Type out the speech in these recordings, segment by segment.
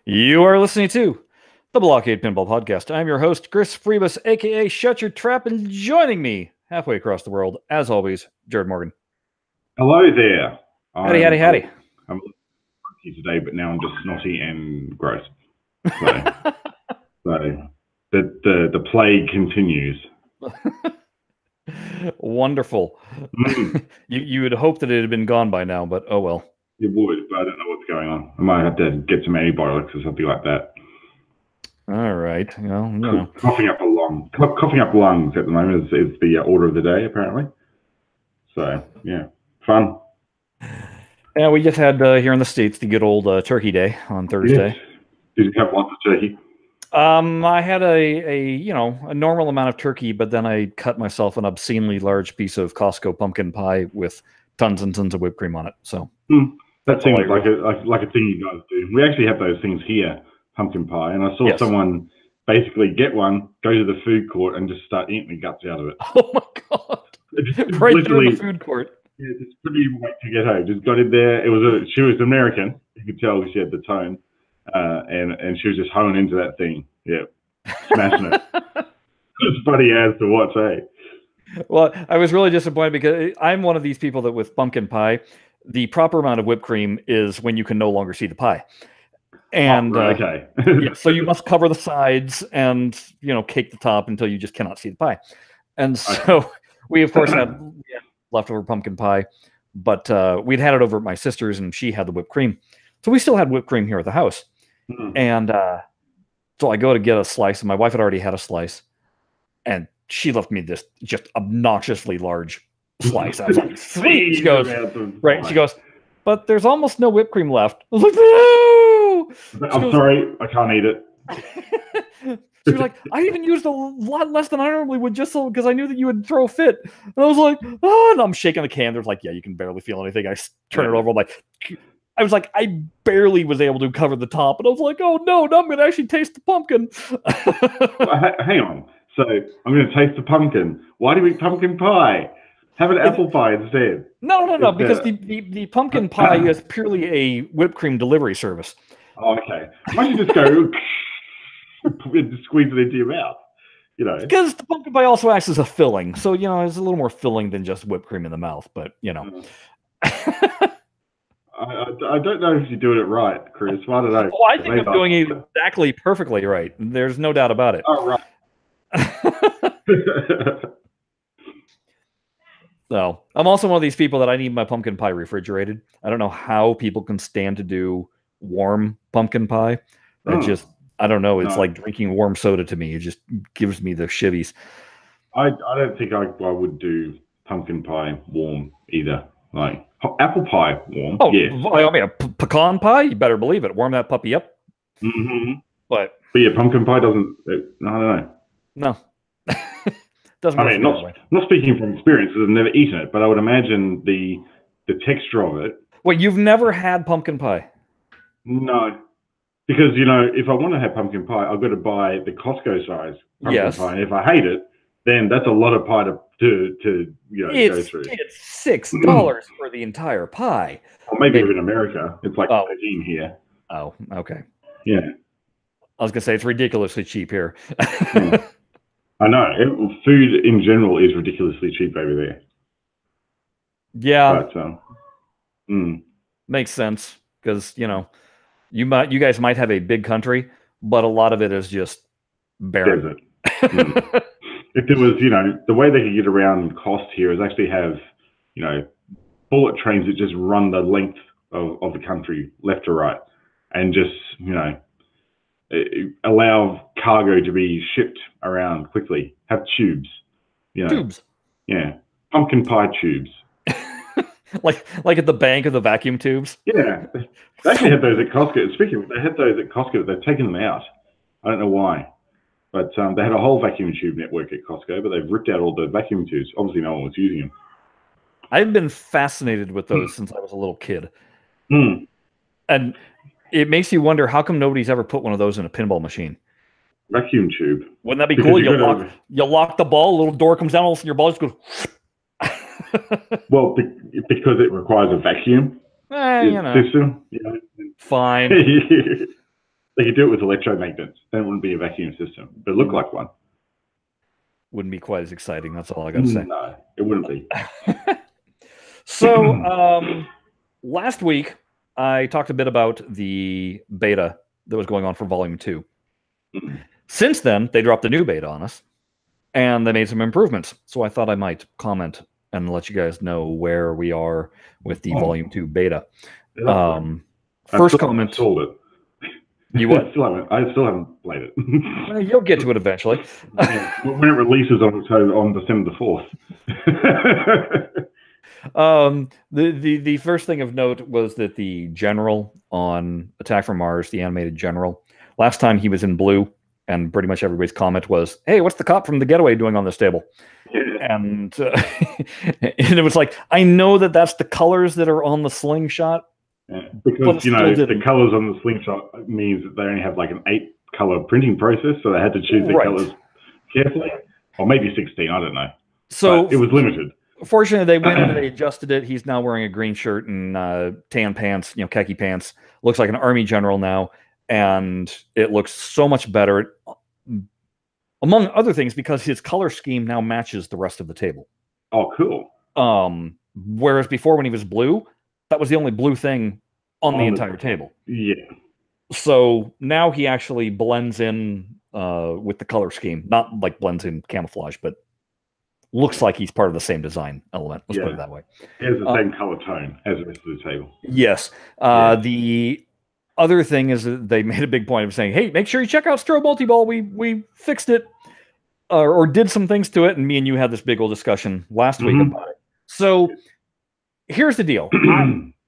You are listening to the BlahCade Pinball Podcast. I'm your host, Chris Freebus, aka Shut Your Trap, and joining me halfway across the world, as always, Jared Morgan. Hello there. Howdy, howdy, howdy. I'm a little funky today, but now I'm just snotty and gross. So the plague continues. Wonderful. You would hope that it had been gone by now, but oh well. It would, but I don't know what's going on. I might have to get some antibiotics or something like that. All right. Well, you know. Coughing up lungs at the moment is the order of the day, apparently. So, yeah, fun. Yeah, we just had here in the States the good old Turkey Day on Thursday. Yes. Did you have lots of turkey? I had a normal amount of turkey, but then I cut myself an obscenely large piece of Costco pumpkin pie with tons and tons of whipped cream on it. So that seems like a thing you guys do. We actually have those things here, pumpkin pie, and I saw someone basically get one, go to the food court, and just start eating the guts out of it. Oh my god! Right there in the food court. Yeah, it's pretty wait to get home. Just got in there. She was American. You could tell she had the tone, and she was just honing into that thing. Yeah, smashing it. It's funny as to what say. Well, I was really disappointed because I'm one of these people that with pumpkin pie, the proper amount of whipped cream is when you can no longer see the pie. And okay. Yeah, so you must cover the sides and cake the top until you just cannot see the pie. And so we of course had leftover pumpkin pie, but we'd had it over at my sister's and she had the whipped cream. So we still had whipped cream here at the house. And so I go to get a slice and my wife had already had a slice and she left me this just obnoxiously large slice. I was like, sweet. She goes, right. She goes, but there's almost no whipped cream left. I was like, no! I'm sorry, I can't eat it. She was like, I even used a lot less than I normally would just so because I knew that you would throw a fit. And I was like, oh, and I'm shaking the can. There's like, yeah, you can barely feel anything. I turn it over. I was like, I barely was able to cover the top. And I was like, oh no, now I'm going to actually taste the pumpkin. Hang on. So I'm going to taste the pumpkin. Why do you eat pumpkin pie? Have an apple pie instead. No, because the pumpkin pie is purely a whipped cream delivery service. Oh, okay. Why don't you just go squeeze it into your mouth? Because the pumpkin pie also acts as a filling. So, it's a little more filling than just whipped cream in the mouth. But, I don't know if you're doing it right, Chris. I don't know. Oh, I think I'm doing it exactly perfectly right. There's no doubt about it. Oh, right. So I'm also one of these people that I need my pumpkin pie refrigerated. I don't know how people can stand to do warm pumpkin pie. That I don't know. It's like drinking warm soda to me. It just gives me the shivies. I don't think I would do pumpkin pie warm either. Like apple pie warm. Oh, yeah. I mean, a pecan pie, you better believe it. Warm that puppy up. Mm-hmm. But yeah, pumpkin pie doesn't. I don't know. No. Doesn't. I mean, not speaking from experience because I've never eaten it, but I would imagine the texture of it. Wait, you've never had pumpkin pie? No, because if I want to have pumpkin pie, I've got to buy the Costco size pumpkin pie. And if I hate it, then that's a lot of pie to go through. It's $6 for the entire pie. Or maybe in America, it's like 13 here. Oh, okay. Yeah. I was gonna say it's ridiculously cheap here. I know. Food in general is ridiculously cheap over there. Yeah. But, makes sense because you guys might have a big country, but a lot of it is just barren. Desert. If there was, the way they could get around cost here is actually have, bullet trains that just run the length of the country left to right, and just allow cargo to be shipped around quickly. Have tubes, Tubes. Yeah, pumpkin pie tubes. like at the bank of the vacuum tubes. Yeah, they actually had those at Costco. Speaking of, they had those at Costco. They've taken them out. I don't know why, but they had a whole vacuum tube network at Costco, but they've ripped out all the vacuum tubes. Obviously, no one was using them. I've been fascinated with those since I was a little kid. And it makes you wonder how come nobody's ever put one of those in a pinball machine. Vacuum tube. Wouldn't that be cool? You lock the ball, a little door comes down, all of a sudden your ball just goes. Well, because it requires a vacuum system. Fine. They could do it with electromagnets. Then it wouldn't be a vacuum system, but it looked like one. Wouldn't be quite as exciting. That's all I got to say. No, it wouldn't be. So last week, I talked a bit about the beta that was going on for Volume 2. Since then, they dropped a new beta on us, and they made some improvements. So I thought I might comment and let you guys know where we are with the Volume 2 beta. First comment. Sold it. You what? I still haven't played it. Well, you'll get to it eventually. Yeah, when it releases on December the 4th. The first thing of note was that the general on Attack from Mars, the animated general, last time he was in blue, and pretty much everybody's comment was, "Hey, what's the cop from The Getaway doing on this table?" Yeah. And and it was like, I know that that's the colors that are on the slingshot. Yeah, because the colors on the slingshot means that they only have like an 8-color printing process, so they had to choose their colors carefully, or maybe 16. I don't know. So but it was limited. Fortunately, they went in and they adjusted it. He's now wearing a green shirt and tan pants, khaki pants. Looks like an army general now, and it looks so much better. Among other things, because his color scheme now matches the rest of the table. Oh, cool. Whereas before, when he was blue, that was the only blue thing on the entire table. Yeah. So now he actually blends in with the color scheme. Not like blends in camouflage, but looks like he's part of the same design element. Let's put it that way. He has the same color tone as the rest of the table. Yes. The other thing is that they made a big point of saying, hey, make sure you check out Strobe Multiball. We fixed it or did some things to it. And me and you had this big old discussion last week about it. So here's the deal.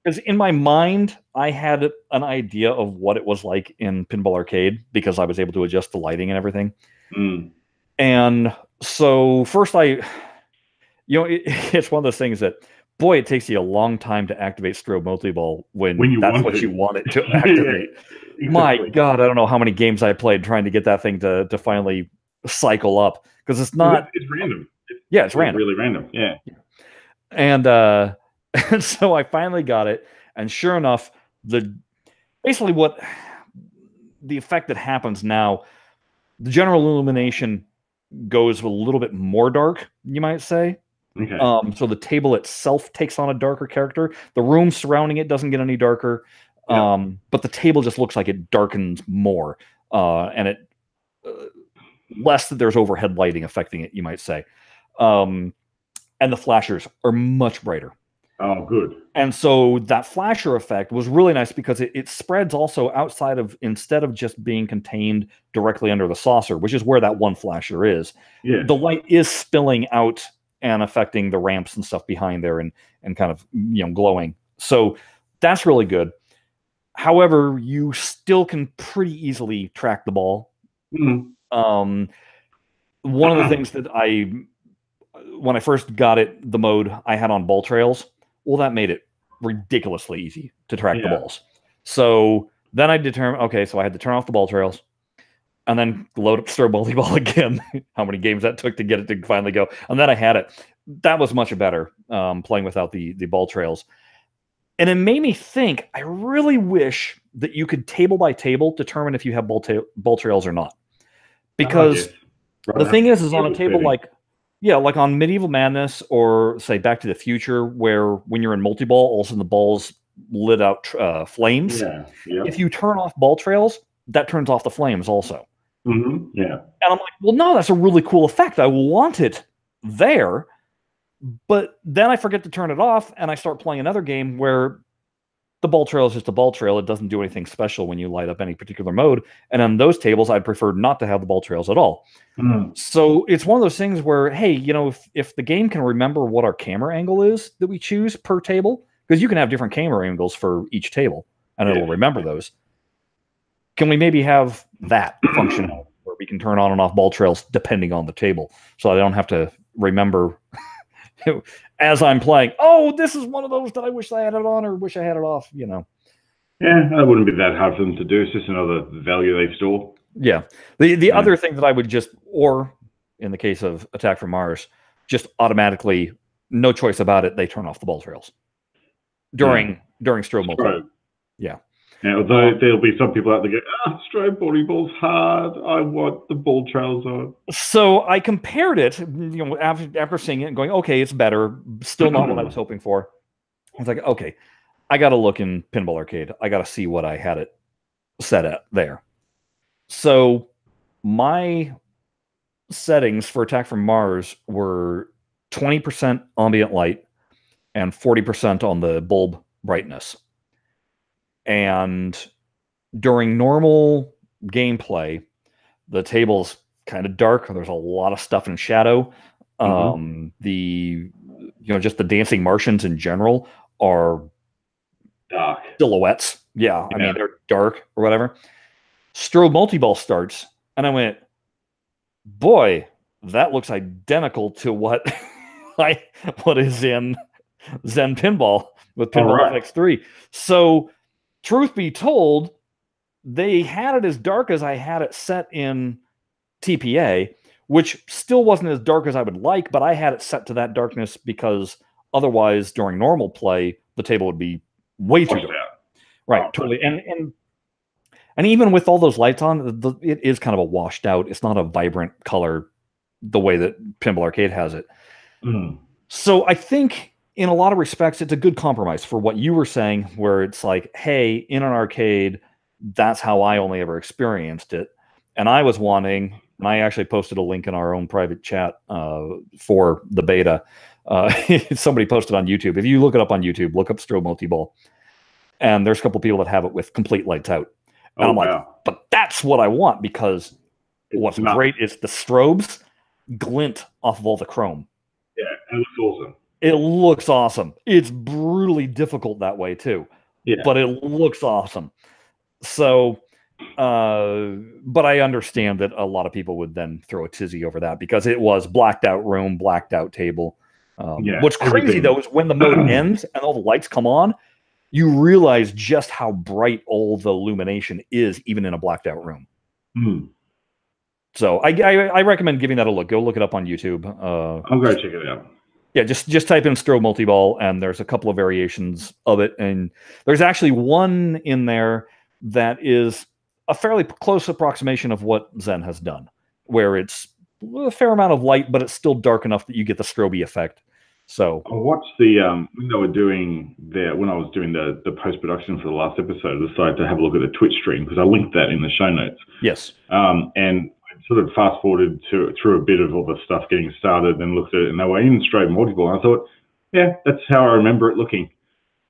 Because in my mind, I had an idea of what it was like in Pinball Arcade because I was able to adjust the lighting and everything. And so first it's one of those things that, boy, it takes you a long time to activate Strobe Multiball when that's what you want it to activate. Exactly. My God, I don't know how many games I played trying to get that thing to finally cycle up because it's not. It's random. It's random. Really random. Yeah. And so I finally got it, and sure enough, the effect that happens now, the general illumination goes a little bit more dark, you might say. Okay. So the table itself takes on a darker character. The room surrounding it doesn't get any darker, but the table just looks like it darkens more, and it less that there's overhead lighting affecting it, you might say. And the flashers are much brighter. Oh, good. And so that flasher effect was really nice because it spreads also outside of, instead of just being contained directly under the saucer, which is where that one flasher is. Yeah. The light is spilling out and affecting the ramps and stuff behind there and kind of, glowing. So that's really good. However, you still can pretty easily track the ball. One of the things that when I first got it, the mode I had on ball trails, well, that made it ridiculously easy to track the balls. So then I determined, okay, so I had to turn off the ball trails and then load up Strobe Multiball again. How many games that took to get it to finally go. And then I had it. That was much better, playing without the ball trails. And it made me think, I really wish that you could table by table determine if you have ball trails or not. Because the thing is on a table like on Medieval Madness or say Back to the Future, where when you're in multi-ball, all of a sudden the balls lit out flames. If you turn off ball trails, that turns off the flames also. And I'm like, well, no, that's a really cool effect. I want it there. But then I forget to turn it off, and I start playing another game where the ball trail is just a ball trail. It doesn't do anything special when you light up any particular mode. And on those tables, I'd prefer not to have the ball trails at all. So it's one of those things where, hey, if the game can remember what our camera angle is that we choose per table, because you can have different camera angles for each table, and it'll remember those. Can we maybe have that functionality where we can turn on and off ball trails depending on the table, so I don't have to remember as I'm playing, oh, this is one of those that I wish I had it on or wish I had it off, Yeah, that wouldn't be that hard for them to do. It's just another value they store. Yeah. The other thing that I would just, or in the case of Attack from Mars, just automatically, no choice about it, they turn off the ball trails during Strobe Multiball. Yeah. Now, although there'll be some people out there go, strobe volleyball's hard. I want the ball trails on. So I compared it, after seeing it and going, okay, it's better. Still not what I was hoping for. I was like, okay, I got to look in Pinball Arcade. I got to see what I had it set at there. So my settings for Attack from Mars were 20% ambient light and 40% on the bulb brightness. And during normal gameplay, the table's kind of dark. There's a lot of stuff in shadow. Just the dancing Martians in general are dark silhouettes. Yeah, I mean, they're dark or whatever. Strobe multi-ball starts, and I went, boy, that looks identical to what is in Zen Pinball with Pinball FX3. So, truth be told, they had it as dark as I had it set in TPA, which still wasn't as dark as I would like, but I had it set to that darkness because otherwise, during normal play, the table would be way too dark. Right, totally. And even with all those lights on, it is kind of a washed out. It's not a vibrant color the way that Pinball Arcade has it. So I think in a lot of respects, it's a good compromise for what you were saying, where it's like, hey, in an arcade, that's how I only ever experienced it. And I was wanting, and I actually posted a link in our own private chat for the beta. Somebody posted on YouTube. If you look it up on YouTube, look up Strobe Multi-Ball. And there's a couple people that have it with complete lights out. And I'm like, but that's what I want, because what's great is the strobes glint off of all the chrome. Yeah, it looks awesome. It looks awesome. It's brutally difficult that way too. Yeah. But it looks awesome. So, but I understand that a lot of people would then throw a tizzy over that because it was blacked out room, blacked out table. What's crazy though is when the mode ends and all the lights come on, you realize just how bright all the illumination is, even in a blacked out room. So I recommend giving that a look. Go look it up on YouTube. I'm going to check it out. Yeah, just type in Strobe Multi-Ball, and there's a couple of variations of it. And there's actually one in there that is a fairly close approximation of what Zen has done, where it's a fair amount of light, but it's still dark enough that you get the strobe effect. So I watched the when they were doing when I was doing the post-production for the last episode, I decided to have a look at the Twitch stream because I linked that in the show notes. Yes. And I sort of fast forwarded through a bit of all the stuff getting started and looked at it, and they were in Strobe Multi-Ball. And I thought, yeah, that's how I remember it looking.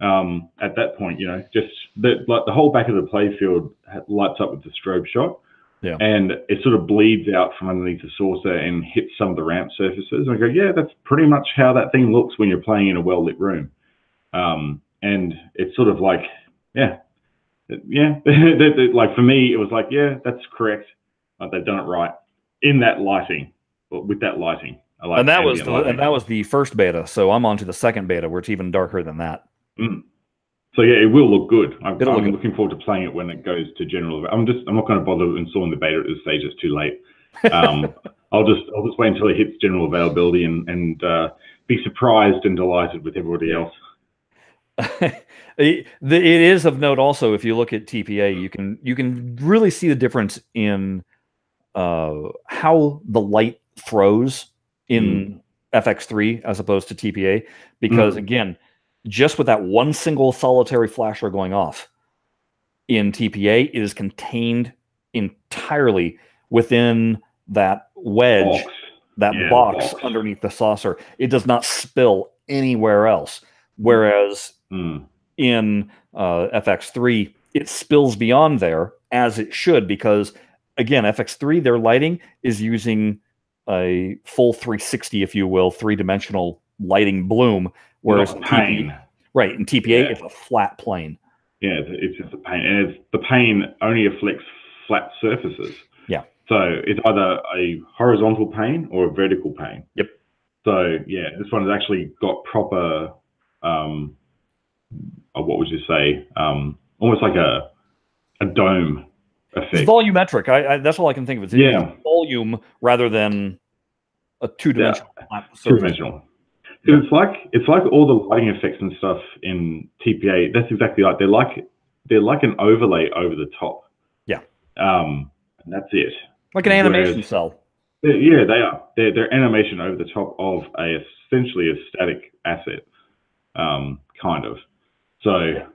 At that point, just like the whole back of the playfield lights up with the strobe shot. Yeah. And it sort of bleeds out from underneath the saucer and hits some of the ramp surfaces. And I go, yeah, that's pretty much how that thing looks when you're playing in a well-lit room. And it's sort of like, like for me, it was like, yeah, that's correct. They've done it right in that lighting, with that lighting. I like and that was the first beta. So I'm on to the second beta where it's even darker than that. So yeah, it will look good. I'm looking forward to playing it when it goes to general. I'm not going to bother installing the beta at this stage. It's too late. I'll just wait until it hits general availability and be surprised and delighted with everybody else. It is of note also, if you look at TPA, you can really see the difference in how the light throws in FX3 as opposed to TPA, because again, just with that one single solitary flasher going off in TPA, it is contained entirely within that wedge, box underneath the saucer. It does not spill anywhere else. Whereas in FX3, it spills beyond there, as it should, because again, FX3, their lighting is using a full 360, if you will, three-dimensional lighting bloom. Whereas in TPA, in TPA, it's a flat plane. Yeah, it's just a pane, and the pane only afflicts flat surfaces. Yeah. So it's either a horizontal pane or a vertical pane. Yep. So yeah, this one has actually got proper, what would you say, almost like a dome effect. It's volumetric. That's all I can think of. It's volume rather than a two-dimensional surface. Two-dimensional. It's like all the lighting effects and stuff in TPA. That's exactly like they're like they're like an overlay over the top. Yeah. And that's it. Like an animation cell. Yeah, they are. They're animation over the top of essentially a static asset, kind of. So,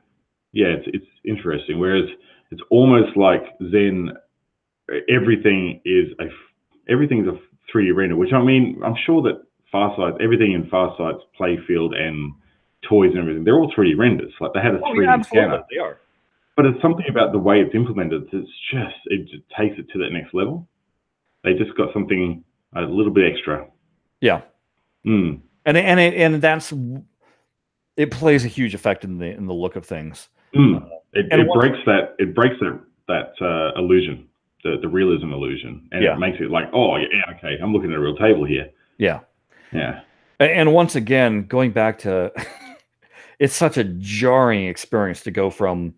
yeah, it's interesting. Whereas it's almost like Zen, everything is a 3D render. Which, I mean, I'm sure that everything in Farsight's playfield and toys and everything, they're all 3D renders. Like they had a 3D scanner. They are. But it's something about the way it's implemented. It just takes it to that next level. They just got something a little bit extra. Yeah. And that's, it plays a huge effect in the look of things. It breaks that illusion, the realism illusion, and it makes it like, oh yeah, okay, I'm looking at a real table here. Yeah. Yeah. And once again, going back to, it's such a jarring experience to go from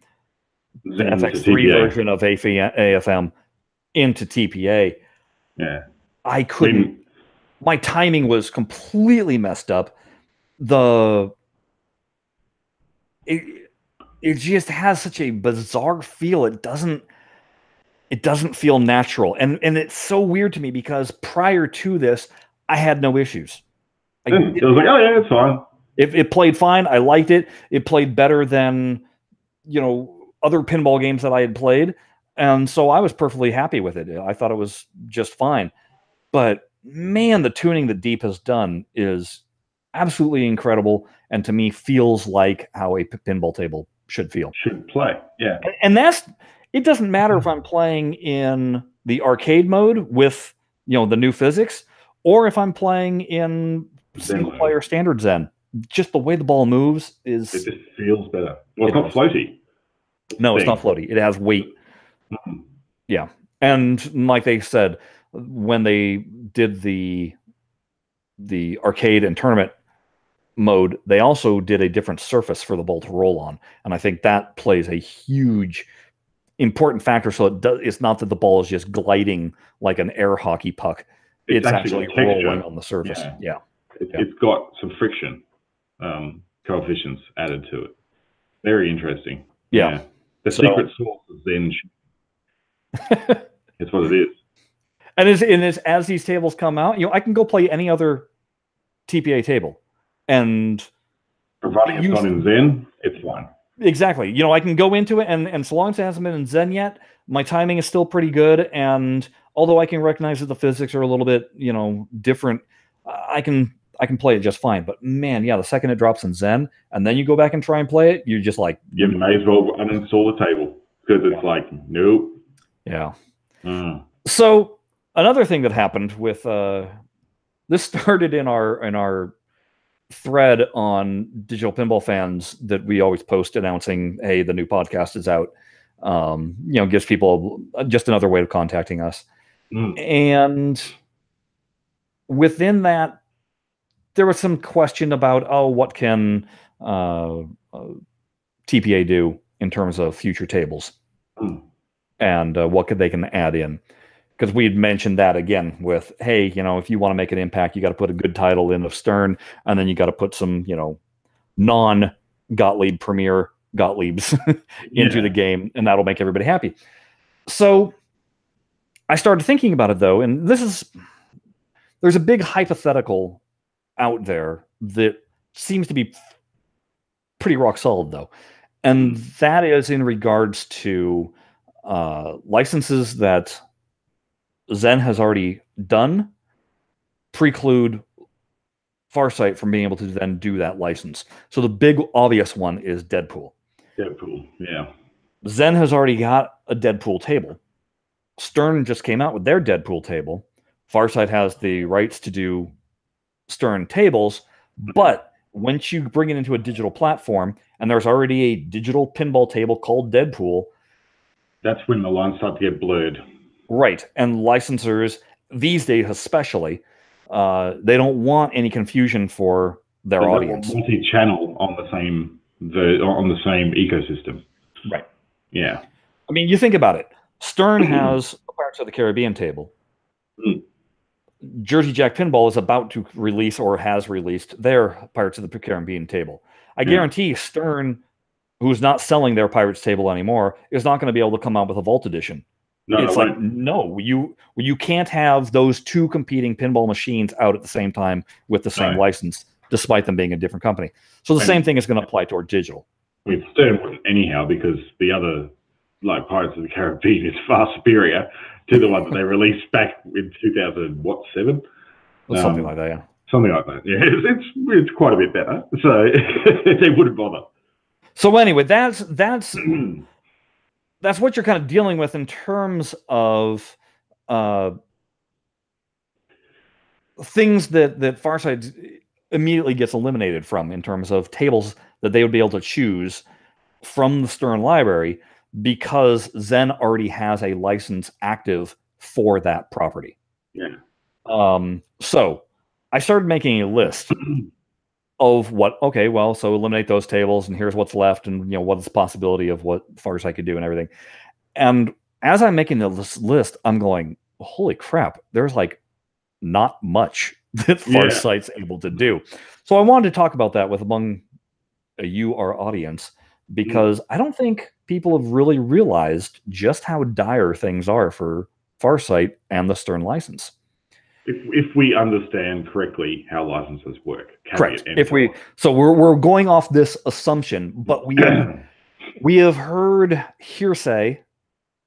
the FX3 version of AFM into TPA. Yeah. I couldn't, my timing was completely messed up. It just has such a bizarre feel. It doesn't feel natural. And it's so weird to me because prior to this, I had no issues. It was like, oh yeah, it's fine. It played fine. I liked it. It played better than, other pinball games that I had played. And so I was perfectly happy with it. I thought it was just fine. But man, the tuning that Deep has done is absolutely incredible. And to me, feels like how a pinball table should feel. Should play, yeah. And it doesn't matter if I'm playing in the arcade mode with, the new physics, or if I'm playing in single-player standard Zen. Just the way the ball moves is... It just feels better. Well, it's not floaty. No, it's not floaty. It has weight. Yeah. And like they said, when they did the arcade and tournament mode, they also did a different surface for the ball to roll on. And I think that plays a huge, important factor. So it's not that the ball is just gliding like an air hockey puck. It's actually rolling on the surface. Yeah. It's got some friction coefficients added to it. Very interesting. Yeah. The secret sauce is Zen. It's what it is. And as these tables come out, I can go play any other TPA table, and providing it's not in Zen, it's fine. Exactly. I can go into it, and so long as it hasn't been in Zen yet, my timing is still pretty good. And although I can recognize that the physics are a little bit, different, I can play it just fine. But man, yeah, the second it drops in Zen, and then you go back and try and play it, you're just like, you may as well uninstall the table because it's like, nope. Yeah. So another thing that happened with this started in our thread on Digital Pinball Fans that we always post announcing, hey, the new podcast is out. Gives people just another way of contacting us. And within that, there was some question about, what can TPA do in terms of future tables, and what they can add in. Because we had mentioned that again with, hey, if you want to make an impact, you got to put a good title in of Stern, and then you got to put some, non-Gottlieb Premier Gottliebs into the game, and that'll make everybody happy. So I started thinking about it, though, and there's a big hypothetical out there that seems to be pretty rock solid, though. And that is in regards to licenses that Zen has already done preclude Farsight from being able to then do that license. So the big obvious one is Deadpool. Deadpool, yeah. Zen has already got a Deadpool table. Stern just came out with their Deadpool table. Farsight has the rights to do Stern tables, but once you bring it into a digital platform, and there's already a digital pinball table called Deadpool, that's when the lines start to get blurred. Right. And licensors, these days especially, they don't want any confusion for their audience. Multi-channel on the same ecosystem. Right. Yeah. I mean, you think about it. Stern has a Pirates of the Caribbean table. Jersey Jack Pinball is about to release or has released their Pirates of the Caribbean table. I guarantee Stern who's not selling their Pirates table anymore, is not going to be able to come out with a Vault Edition. No, It's like, no, you can't have those two competing pinball machines out at the same time with the same license, despite them being a different company. So the same thing is going to apply toward digital. With Stern wouldn't anyhow, because the other, like Pirates of the Caribbean, is far superior to the ones that they released back in 2007. Something like that, yeah. Something like that. Yeah, it's quite a bit better. So they wouldn't bother. So anyway, that's what you're kind of dealing with in terms of things that Farsight immediately gets eliminated from, in terms of tables that they would be able to choose from the Stern library, because Zen already has a license active for that property. Yeah. So I started making a list of so eliminate those tables, and here's what's left, and what's the possibility of what Farsight could do and everything. And as I'm making this list, I'm going, holy crap, there's like not much that Farsight's able to do. So I wanted to talk about that with our audience, because I don't think people have really realized just how dire things are for Farsight and the Stern license. If we understand correctly how licenses work. Correct. So we're going off this assumption, but we have heard hearsay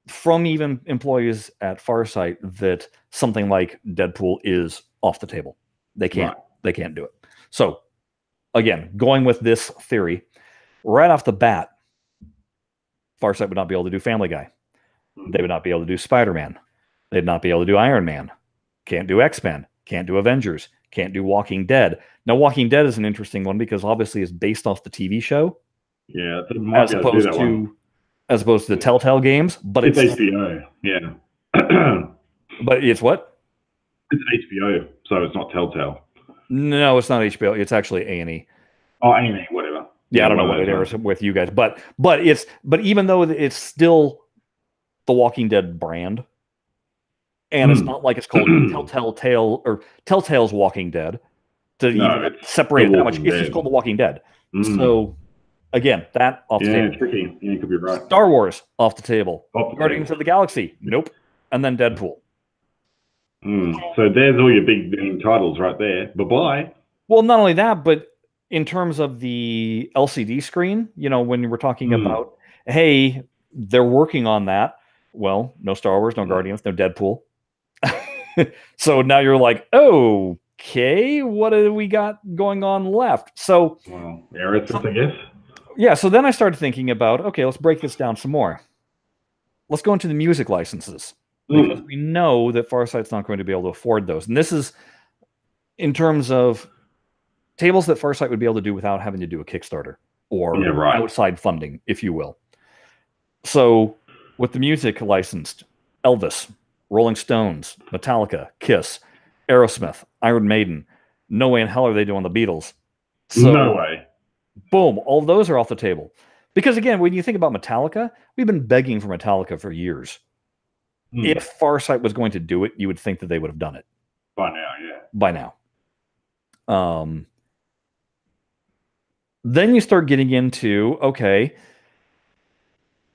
from even employees at Farsight that something like Deadpool is off the table. They can't do it. So again, going with this theory, right off the bat, Farsight would not be able to do Family Guy. They would not be able to do Spider-Man. They'd not be able to do Iron Man. Can't do X-Men. Can't do Avengers. Can't do Walking Dead. Now, Walking Dead is an interesting one, because obviously it's based off the TV show. Yeah, as opposed to the Telltale games. But it's HBO. Yeah. But it's what? It's HBO, so it's not Telltale. No, it's not HBO. It's actually A&E. Oh, A&E, whatever. Yeah, I don't know what it is with you guys, but even though it's still the Walking Dead brand, and it's not like it's called Telltale's Walking Dead to even separate it that much. It's just called The Walking Dead. So again, that off the table. Tricky. Yeah, you could be right. Star Wars off the table. Guardians of the Galaxy, nope. And then Deadpool. So there's all your big name titles right there. Bye-bye. Well, not only that, but in terms of the LCD screen, when we're talking about, hey, they're working on that. Well, no Star Wars, no Guardians, no Deadpool. So now you're like, okay, what do we got going on left? So, Aerosmith, I guess. Yeah, so then I started thinking about, okay, let's break this down some more. Let's go into the music licenses, because we know that Farsight's not going to be able to afford those. And this is in terms of tables that Farsight would be able to do without having to do a Kickstarter or outside funding, if you will. So with the music licensed, Elvis, Rolling Stones, Metallica, Kiss, Aerosmith, Iron Maiden, no way in hell are they doing the Beatles. So, no way. Boom, all of those are off the table. Because again, when you think about Metallica, we've been begging for Metallica for years. If Farsight was going to do it, you would think that they would have done it. By now, yeah. By now. Then you start getting into, okay,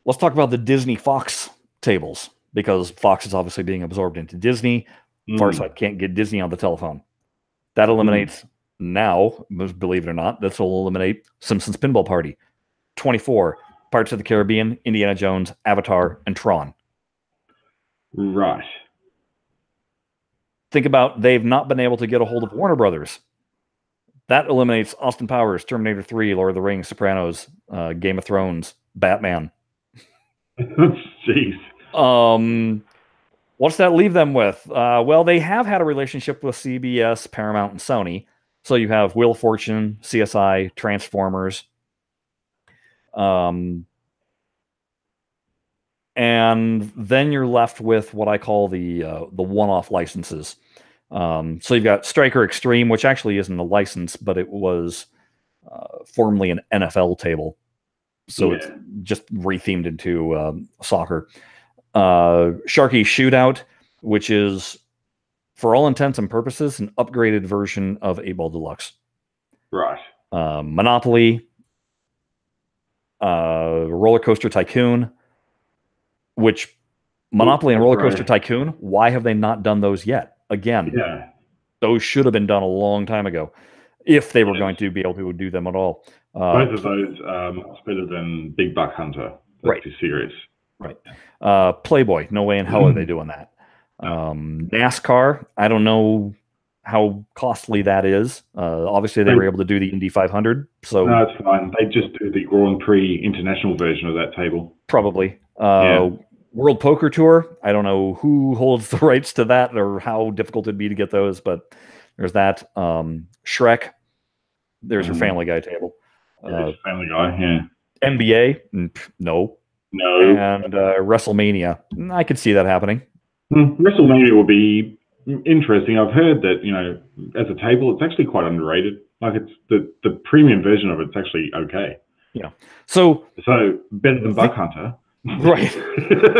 let's talk about the Disney Fox tables, because Fox is obviously being absorbed into Disney. Farsight can't get Disney on the telephone. That eliminates now, believe it or not, this will eliminate Simpsons Pinball Party, 24, Pirates of the Caribbean, Indiana Jones, Avatar, and Tron. Right. Think about, they've not been able to get a hold of Warner Brothers. That eliminates Austin Powers, Terminator 3, Lord of the Rings, Sopranos, Game of Thrones, Batman. Jeez. What's that leave them with? Well, they have had a relationship with CBS, Paramount, and Sony. So you have Wheel of Fortune, CSI, Transformers. And then you're left with what I call the one-off licenses. So you've got Striker Extreme, which actually isn't a license, but it was formerly an NFL table. So it's just rethemed into soccer. Sharky Shootout, which is, for all intents and purposes, an upgraded version of 8 Ball Deluxe. Right. Monopoly, Roller Coaster Tycoon, which Monopoly and Roller Coaster Tycoon, why have they not done those yet? Again, those should have been done a long time ago if they were going to be able to do them at all. Both of those are much better than Big Buck Hunter. Right. Series. Right. Playboy, no way in hell are they doing that. NASCAR, I don't know how costly that is. Obviously, they were able to do the Indy 500. So no, it's fine. They just do the Grand Prix international version of that table. Probably. World Poker Tour, I don't know who holds the rights to that or how difficult it'd be to get those, but there's that. Shrek, there's your Family Guy table. Family Guy, yeah. NBA, no. And WrestleMania, I could see that happening. WrestleMania will be interesting. I've heard that, you know, as a table, it's actually quite underrated. Like, it's the premium version of it's actually okay. Yeah. So better than Buck Hunter. Right.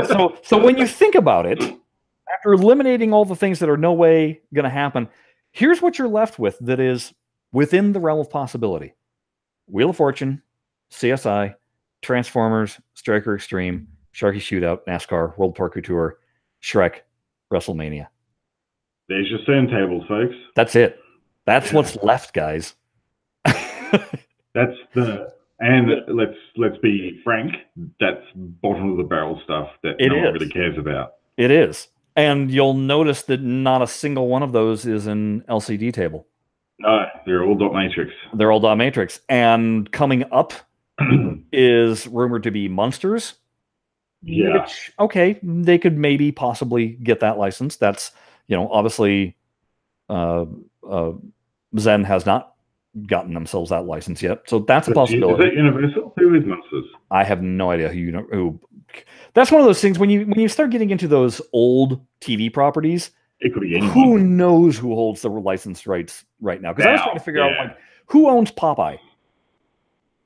So when you think about it, after eliminating all the things that are no way going to happen, here's what you're left with that is within the realm of possibility. Wheel of Fortune, CSI, Transformers, Striker Extreme, Sharky Shootout, NASCAR, World Poker Tour, Shrek, WrestleMania. There's your turntables, folks. That's it. That's what's left, guys. And let's be frank, that's bottom of the barrel stuff that no one really cares about. It is. And you'll notice that not a single one of those is an LCD table. No, they're all dot matrix. They're all dot matrix. And coming up is rumored to be Munsters. Yeah. Which, okay, they could maybe possibly get that license. That's, you know, obviously Zen has not gotten themselves that license yet. So that's a possibility. Is that Universal? Who is Munsters? I have no idea who. That's one of those things when you start getting into those old TV properties, it could be anyone. Who knows who holds the licensed rights right now? Because I was trying to figure out, like, who owns Popeye?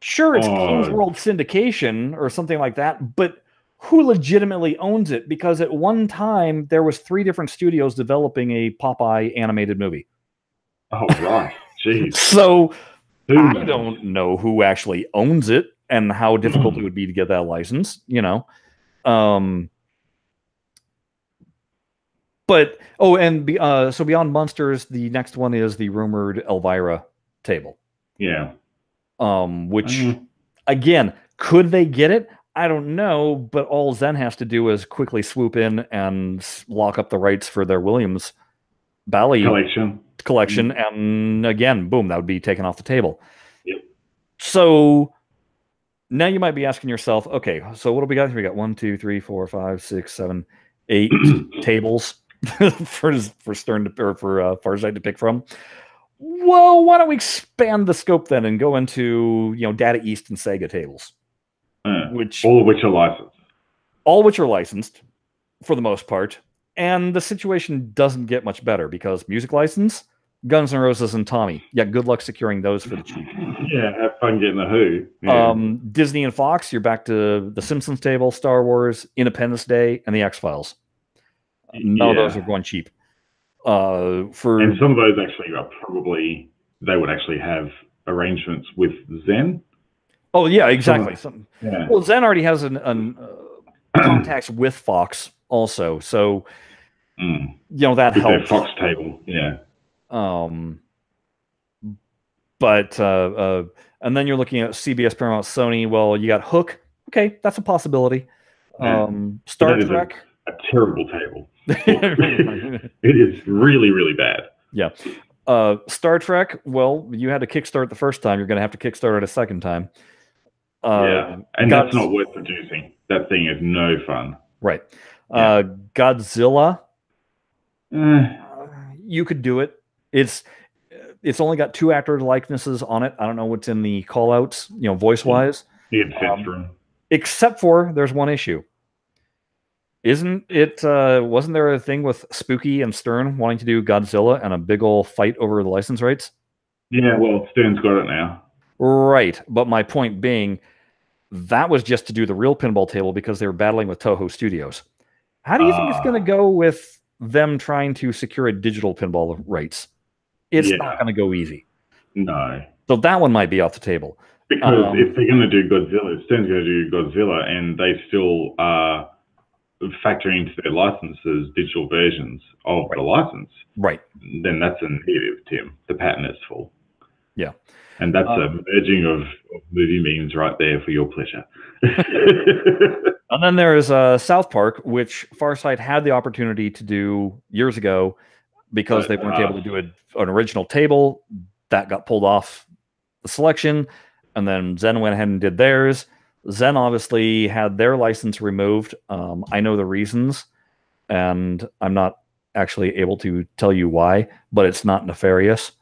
Sure, it's Games World Syndication or something like that, but who legitimately owns it? Because at one time there was 3 different studios developing a Popeye animated movie. Oh, right. Jeez. So I don't know who actually owns it and how difficult it would be to get that license, you know. But so beyond Munsters, the next one is the rumored Elvira table. Yeah. Which again, could they get it? I don't know, but all Zen has to do is quickly swoop in and lock up the rights for their Williams Bally collection, and again, boom, that would be taken off the table. Yep. So now you might be asking yourself, okay, so what do we got here? We got 1, 2, 3, 4, 5, 6, 7, 8 tables for Stern or for Farsight to pick from. Well, why don't we expand the scope then and go into, you know, Data East and Sega tables, all of which are licensed. All which are licensed for the most part. And the situation doesn't get much better because music license, Guns N' Roses and Tommy. Yeah, good luck securing those for the cheap. Yeah, have fun getting the Who. Yeah. Disney and Fox, you're back to the Simpsons table, Star Wars, Independence Day, and the X-Files. None of those are going cheap. And some of those actually are probably, they would actually have arrangements with Zen. Oh, yeah, exactly. Well, Zen already has an contacts with Fox also, so you know that helps. Their Fox table, yeah. But and then you're looking at CBS, Paramount, Sony. Well, you got Hook. Okay, that's a possibility. Star Trek, a terrible table. It is really, really bad. Yeah. Star Trek. Well, you had to kickstart the first time. You're going to have to kickstart it a second time. And that's not worth producing. That thing is no fun. Right. Godzilla. You could do it. It's only got 2 actor likenesses on it. I don't know what's in the call-outs, you know, voice-wise. Except for there's one issue. Isn't it? Wasn't there a thing with Spooky and Stern wanting to do Godzilla and a big old fight over the license rights? Yeah, well, Stern's got it now. Right, but my point being, that was just to do the real pinball table because they were battling with Toho Studios. How do you think it's going to go with them trying to secure a digital pinball rights? It's not going to go easy. No. So that one might be off the table. Because if they're going to do Godzilla, Stern's going to do Godzilla, and they still are factoring into their licenses digital versions of the license, right? Then that's a negative, Tim. The patent is full. Yeah. And that's a merging of movie memes right there for your pleasure. And then there's South Park, which Farsight had the opportunity to do years ago because they weren't able to do an original table. That got pulled off the selection. And then Zen went ahead and did theirs. Zen obviously had their license removed. I know the reasons, and I'm not actually able to tell you why, but it's not nefarious.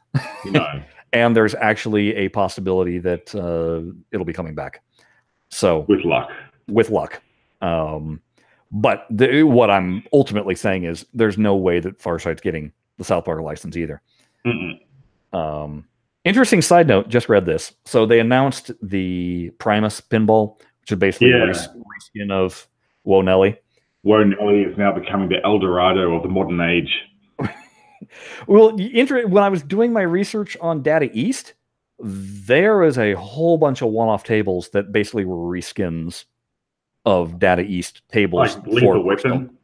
No. And there's actually a possibility that it'll be coming back. So with luck. But what I'm ultimately saying is there's no way that Farsight's getting the South Park license either. Interesting side note, just read this. So they announced the Primus pinball, which is basically a reskin of Whoa Nelly. Whoa Nelly is now becoming the El Dorado of the modern age. Well, when I was doing my research on Data East, there is a whole bunch of one-off tables that basically were reskins of Data East tables. Like Lethal Weapon?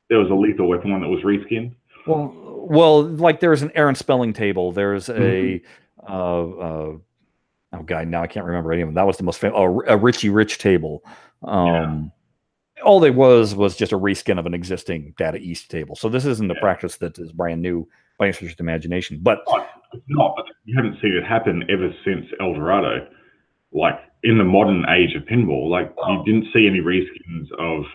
There was a Lethal Weapon one that was reskinned? Well, like there's an Aaron Spelling table. There's a... oh, God, now I can't remember any of them. That was the most famous... a Richie Rich table. All it was just a reskin of an existing Data East table. So this isn't a practice that is brand new by any stretch of imagination. But it's not. But you haven't seen it happen ever since El Dorado. Like in the modern age of pinball, like you didn't see any reskins of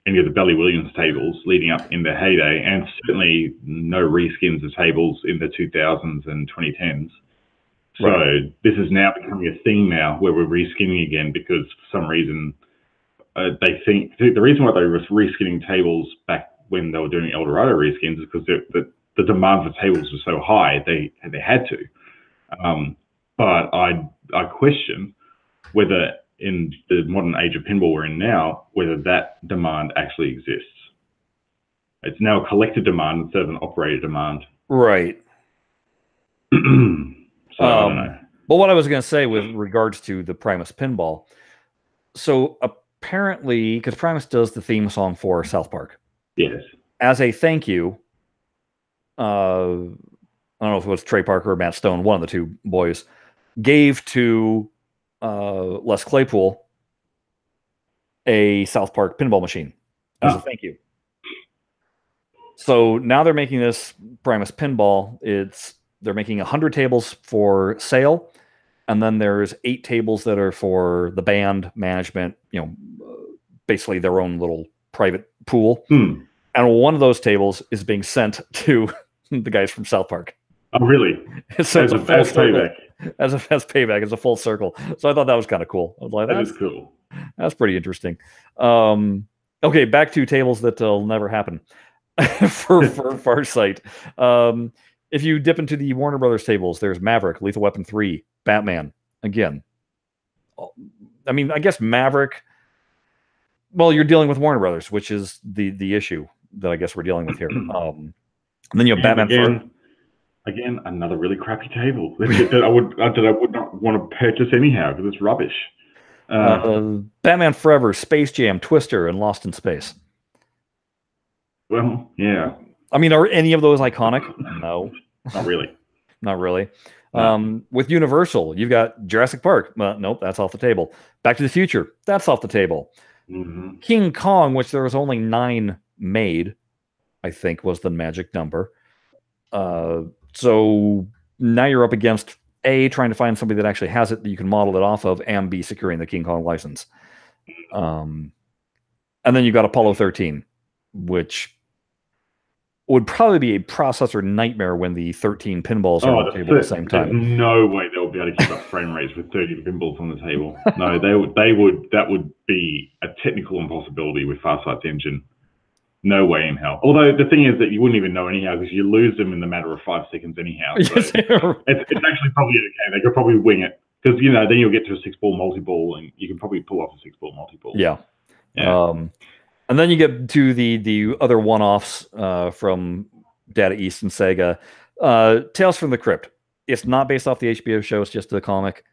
any of the Belly Williams tables leading up in their heyday, and certainly no reskins of tables in the 2000s and 2010s. So this is now becoming a thing now where we're reskinning again because for some reason. They think the reason why they were reskinning tables back when they were doing El Dorado reskins is because the demand for tables was so high they had to. But I question whether in the modern age of pinball we're in now, whether that demand actually exists. It's now a collective demand instead of an operator demand. Right. So I don't know. But what I was going to say with regards to the Primus pinball, so apparently, because Primus does the theme song for South Park. Yes. As a thank you, I don't know if it was Trey Parker or Matt Stone, one of the two boys, gave to Les Claypool a South Park pinball machine as a thank you. So now they're making this Primus pinball. They're making 100 tables for sale. And then there's 8 tables that are for the band management, basically their own little private pool. And one of those tables is being sent to the guys from South Park. Oh, really? So as payback. As payback, as a full circle. So I thought that was kind of cool. I was like, that is cool. That's pretty interesting. Okay, back to tables that will never happen for Farsight. If you dip into the Warner Brothers tables, there's Maverick, Lethal Weapon 3, Batman. Again, I mean, I guess Maverick. Well, you're dealing with Warner Brothers, which is the issue that I guess we're dealing with here. And then you have Batman. Again, another really crappy table that I would not want to purchase anyhow because it's rubbish. Batman Forever, Space Jam, Twister, and Lost in Space. Well, yeah. I mean, are any of those iconic? No. Not really. Not really. No. With Universal, you've got Jurassic Park. Nope, that's off the table. Back to the Future, that's off the table. King Kong, which there was only 9 made, I think was the magic number. So now you're up against A, trying to find somebody that actually has it that you can model it off of, and B, securing the King Kong license. And then you've got Apollo 13, which would probably be a processor nightmare when the 13 pinballs are on the table at the same time. There's no way they'll be able to keep up frame rates with 30 pinballs on the table. No, that would be a technical impossibility with Farsight's engine. No way in hell. Although the thing is that you wouldn't even know anyhow because you lose them in the matter of 5 seconds anyhow. So it's actually probably okay. They could probably wing it because then you'll get to a 6-ball multi-ball and you can probably pull off a 6-ball multi-ball. Yeah. And then you get to the other one-offs from Data East and Sega. Tales from the Crypt. It's not based off the HBO show. It's just the comic.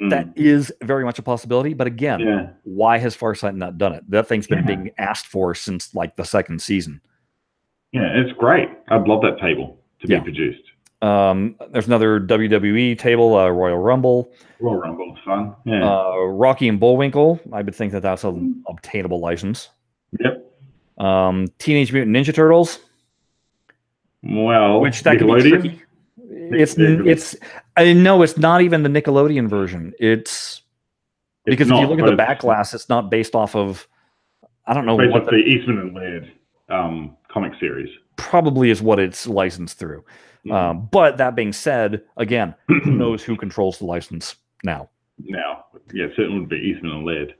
That is very much a possibility. But again, why has Farsight not done it? That thing's been being asked for since like the second season. Yeah, it's great. I'd love that table to be produced. There's another WWE table, Royal Rumble. Royal Rumble's fun. Yeah. Rocky and Bullwinkle. I would think that that's an obtainable license. Yep. Teenage Mutant Ninja Turtles. Well, which that could be tricky. It's I know it's not even the Nickelodeon version. It's because if you look at the back glass, it's not based off of, I don't know what the Eastman and Laird comic series. Probably is what it's licensed through. But that being said, again, who knows who controls the license now? Now, yeah, it certainly would be Eastman and Laird.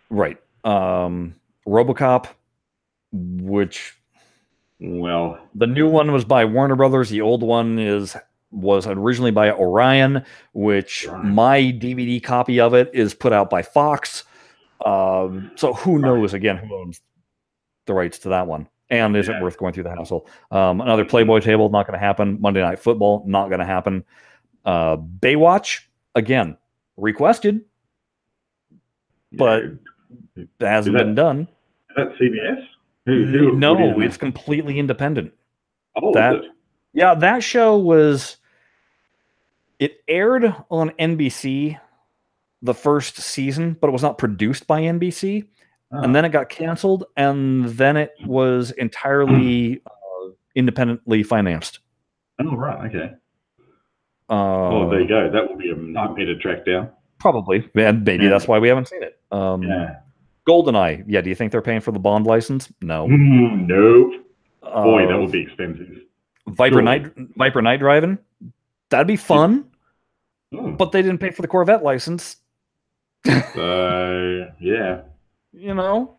Right. RoboCop, which, well, the new one was by Warner Brothers. The old one was originally by Orion, which my DVD copy of it is put out by Fox. So who knows, again, who owns the rights to that one? And is it worth going through the hassle? Another Playboy table, not going to happen. Monday Night Football, not going to happen. Baywatch, again, requested, but it hasn't been done. Is that CBS? No, it's completely independent. Oh, that show was... It aired on NBC the first season, but it was not produced by NBC. And then it got canceled, and then it was entirely independently financed. Oh, right. Okay. There you go. That will be a nightmare to track down. Probably. And maybe that's why we haven't seen it. GoldenEye. Yeah, do you think they're paying for the Bond license? No. Nope. Boy, that would be expensive. Viper Night Driving. That'd be fun. But they didn't pay for the Corvette license. Yeah. You know?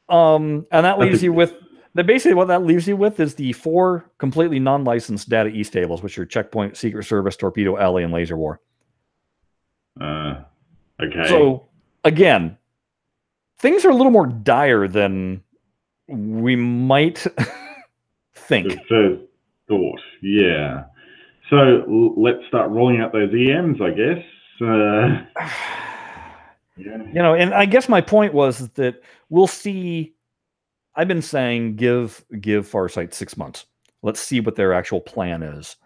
And that leaves you with... Basically, what that leaves you with is the 4 completely non-licensed Data East tables, which are Checkpoint, Secret Service, Torpedo Alley, and Laser War. Okay. So, again, things are a little more dire than we might think. The first thought, yeah. So, let's start rolling out those EMs, I guess. You know, and I guess my point was that we'll see... I've been saying give Farsight 6 months. Let's see what their actual plan is,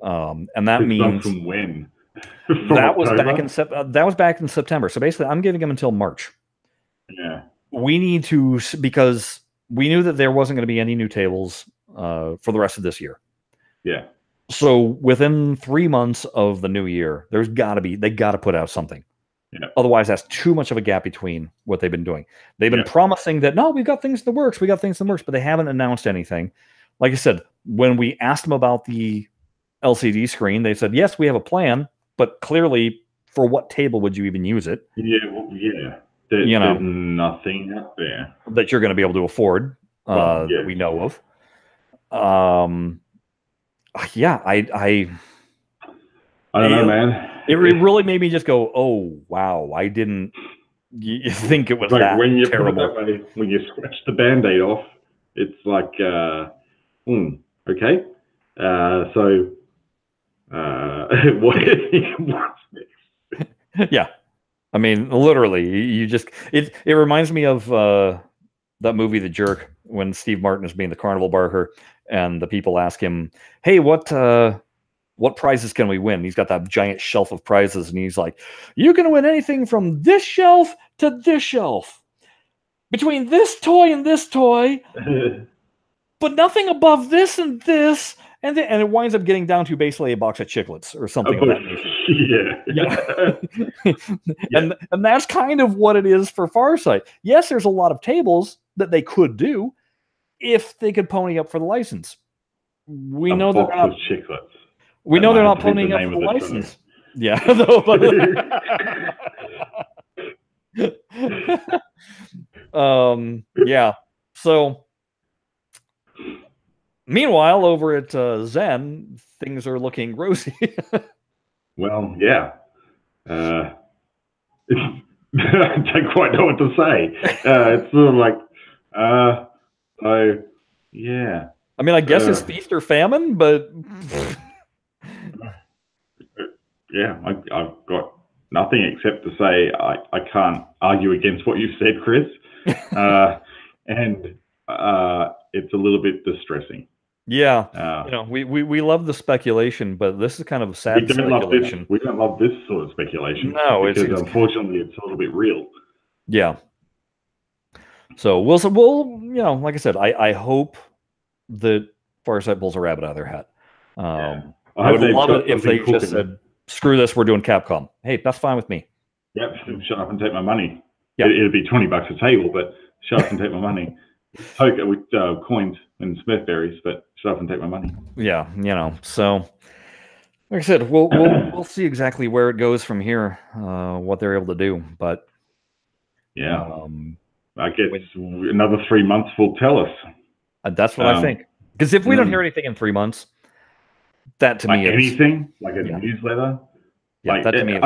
and that means from when? That was back in September. So basically, I'm giving them until March. Yeah, we need to, because we knew that there wasn't going to be any new tables for the rest of this year. Yeah. So within 3 months of the new year, they got to put out something. Yeah. Otherwise, that's too much of a gap between what they've been doing. They've been promising that, no, we've got things in the works. But they haven't announced anything. Like I said, when we asked them about the LCD screen, they said, yes, we have a plan, but clearly, for what table would you even use it? Yeah, well, yeah. There's nothing out there that you're going to be able to afford that we know of. I don't know, man. It really made me just go, "Oh wow!" I didn't think it was like that when you terrible. Put it that way, when you scratch the Band-Aid off, it's like, okay. So, what's next? Yeah, I mean, literally, you just it reminds me of that movie, The Jerk, when Steve Martin is being the carnival barker, and the people ask him, "Hey, what prizes can we win?" He's got that giant shelf of prizes, and he's like, "You can win anything from this shelf to this shelf, between this toy and this toy, but nothing above this and this." And it winds up getting down to basically a box of chiclets or something of that nature. Yeah. And that's kind of what it is for Farsight. Yes, there's a lot of tables that they could do if they could pony up for the license. We know they're not chiclets. We know they're not ponying up for the license. Yeah. Yeah. So, meanwhile, over at Zen, things are looking rosy. Well, yeah. I don't quite know what to say. It's sort of like, yeah. I mean, I guess it's feast or famine, but... Yeah, I've got nothing except to say I can't argue against what you said, Chris, and it's a little bit distressing. Yeah, we love the speculation, but this is kind of sad speculation. We don't love this sort of speculation. No, because unfortunately it's a little bit real. Yeah. So we'll like I said, I hope that Farsight pulls a rabbit out of their hat. I would love it if they just said, "Screw this, we're doing Capcom." Hey, that's fine with me. Yep, shut up and take my money. Yeah. It'd be $20 a table, but shut up and take my money. Poker with coins and Smithberries, but shut up and take my money. Yeah, so like I said, we'll see exactly where it goes from here, what they're able to do. But yeah, I guess another 3 months will tell us. That's what I think. Because if we don't hear anything in 3 months, that to me is anything like a newsletter. Yeah, like, that to me is,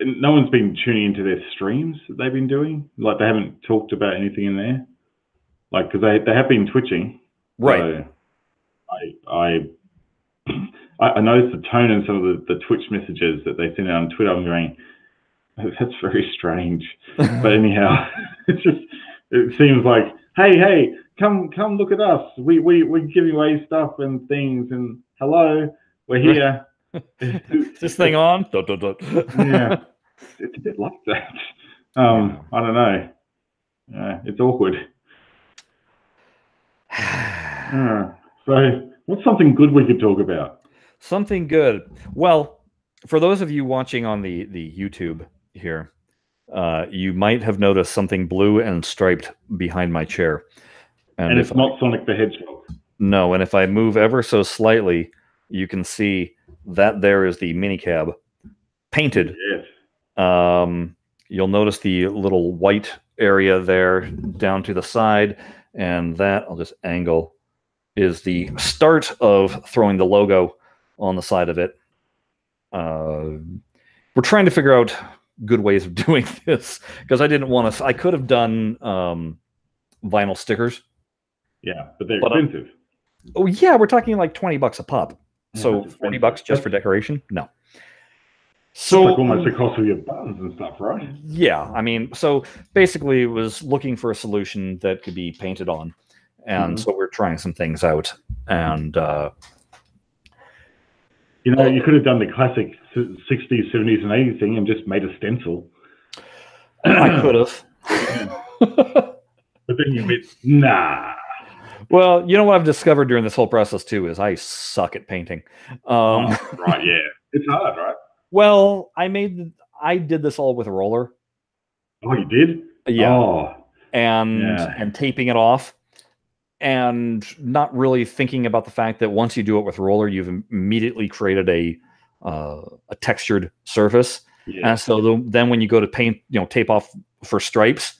no one's been tuning into their streams that they've been doing. Like they haven't talked about anything in there. Like because they have been twitching. Right. So I noticed the tone in some of the Twitch messages that they send out on Twitter. I'm going, that's very strange. But anyhow, it seems like, hey, come look at us. We're giving away stuff and things, and hello, we're here. Is this thing on? Yeah, it's a bit like that. I don't know. It's awkward. So, what's something good we could talk about? Something good. Well, for those of you watching on the YouTube here, you might have noticed something blue and striped behind my chair. And it's not Sonic the Hedgehog. No, and if I move ever so slightly, you can see that there is the minicab painted. Yes. You'll notice the little white area there down to the side, and that, I'll just angle, is the start of throwing the logo on the side of it. We're trying to figure out good ways of doing this, because I didn't want to. I could have done vinyl stickers. Yeah, but they're expensive. Oh yeah, we're talking like $20 a pop. So $40 just for decoration? No. So like almost the cost of your buttons and stuff, right? Yeah, I mean, so basically, it was looking for a solution that could be painted on, and so we're trying some things out. And you could have done the classic 60s, 70s, and 80s thing and just made a stencil. I could have. But then you went, nah. Well, you know what I've discovered during this whole process, too, is I suck at painting. Right, yeah. It's hard, right? Well, I did this all with a roller. Oh, you did? Yeah. Oh. And taping it off. And not really thinking about the fact that once you do it with roller, you've immediately created a textured surface. Yeah. And so then when you go to paint, tape off for stripes,